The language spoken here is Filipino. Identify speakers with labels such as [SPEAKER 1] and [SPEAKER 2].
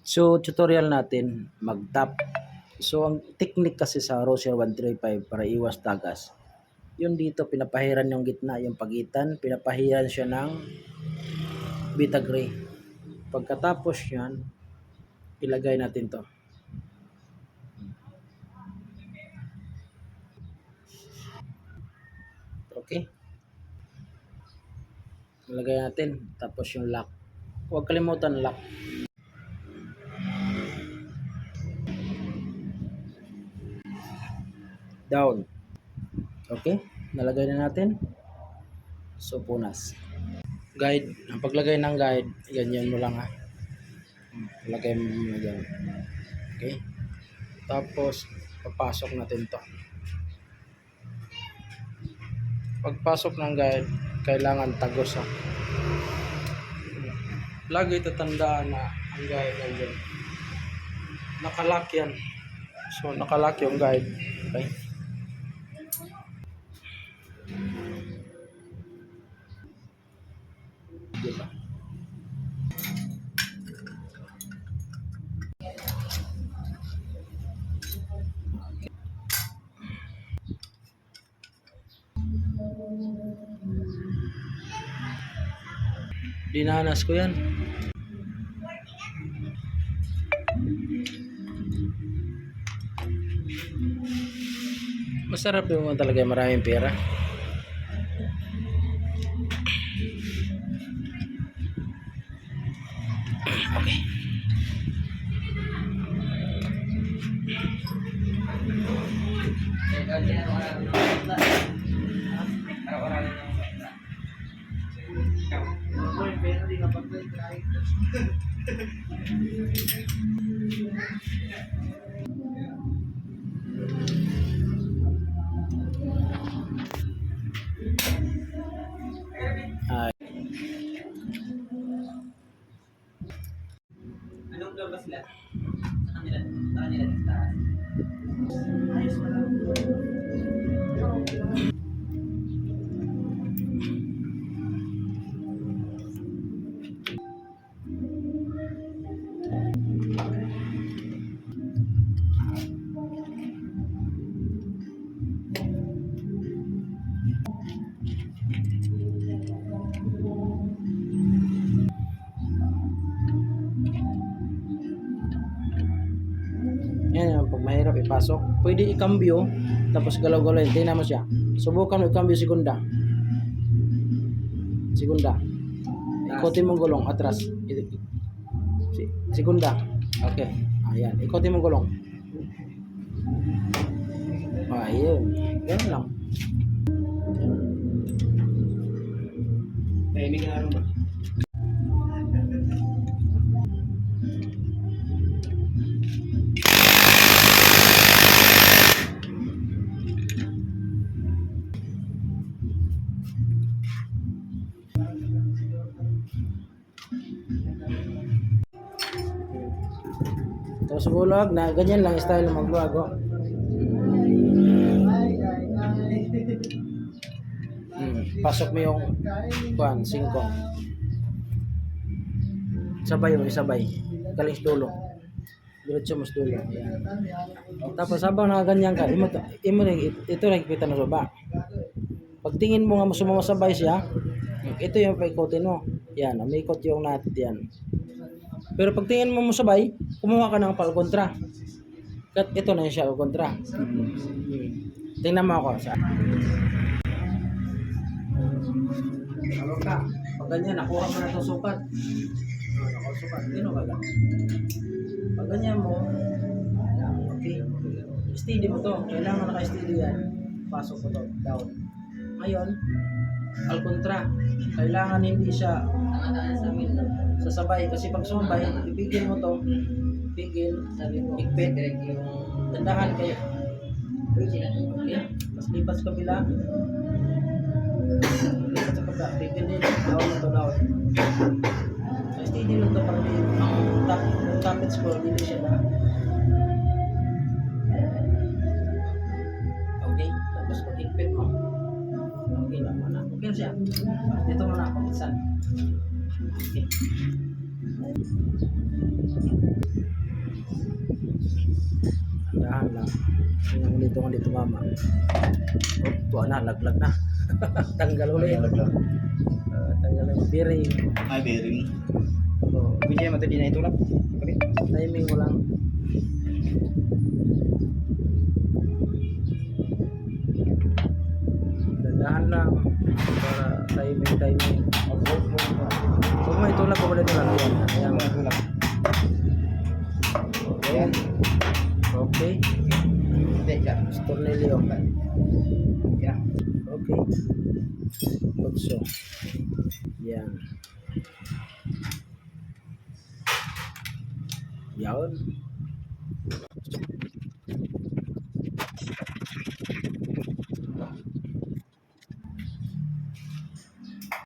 [SPEAKER 1] So, tutorial natin, mag-tap. So, ang technique kasi sa Rocher 135 para iwas tagas, yun dito, pinapahiran yung gitna, yung pagitan, pinapahiran siya ng beta gray. Pagkatapos yan, ilagay natin to. Okay? Ilagay natin, tapos yung lock. Huwag kalimutan lock. Down. Okay? Nalagay na natin. So, punas. Guide. Ang paglagay ng guide, ganyan mo lang ha. Lagay mo muna dyan. Okay? Tapos, papasok natin to. Pagpasok ng guide, kailangan tagos ha. Lagi tatandaan na ang guide nandiyan. Nakalock yan. So, nakalock yung guide. Okay? Diba? Dinanas ko yan. Masarap yung talaga maraming pera. Okay.
[SPEAKER 2] Anong floor ba sila? Sa kanila taas. Ayos na lang.
[SPEAKER 1] Yan yung pag mahirap ipasok. Pwede ikambyo, tapos galaw-galaw. Tingnan mo siya. Subukan mo ikambyo segunda. Segunda. Ikutin mo gulong atras. Segunda. Okay. Ayan. Ikutin mo gulong. Ayun. Ganun lang.
[SPEAKER 2] Tahimik na ba?
[SPEAKER 1] Tapos bulag na ganyan lang style ng magluwag. Oh. Pasok mo yung kuan, singkong. Sabay mo, isabay. Galing sa dulo. Diretso mo sa dulo. Ayan. Tapos habang nakaganyan ka, ito lang kita na soba. Pag tingin mo nga sumasabay siya, ito yung paikotin mo. Yan, may ikot yung nut yan. Pero pag tingin mo sabay, kumuha ka ng pal-kontra. Ito na yung siya kontra. Tingnan mo ako sa. Ano ka? Pag ganyan, nakuha mo na itong sukat. Nakuha sukat. Dino ba lang? Pag ganyan mo, okay. Steady mo to. Kailangan naka-steady yan. Pasok mo to. Down. Ngayon, al-kontra. Kailangan hindi siya sasabay. Kasi pag sumabay, ipigil mo to. Pigil. Ikpit. Tandahan kayo. Okay. Mas lipat sa kabila. Lipat sa kabila. Pigil din. Down mo to. Down. Kaya steady lang to para ang tapit score. Hindi siya na. Okay. Tapos pag-ikpit mo. Okay lang muna. Okay siya. Dito muna ako. Okay. Yung dito mama. Oh, tuwa na, laglag na. Tanggal ulit. Tanggal yung bearing.
[SPEAKER 3] Ay, bearing.
[SPEAKER 1] Oh,
[SPEAKER 3] Pwede naman ito, di na itulak. Okay.
[SPEAKER 1] timing mo lang. Dandahan lang para timing. Huwag mo itulak ko ulit lang yan. Ayan.
[SPEAKER 3] Ayan.
[SPEAKER 1] Okay.
[SPEAKER 3] Hindi, siya.
[SPEAKER 1] Tornilyo.
[SPEAKER 3] Yan.
[SPEAKER 1] Okay. Putso. Yan. Yan.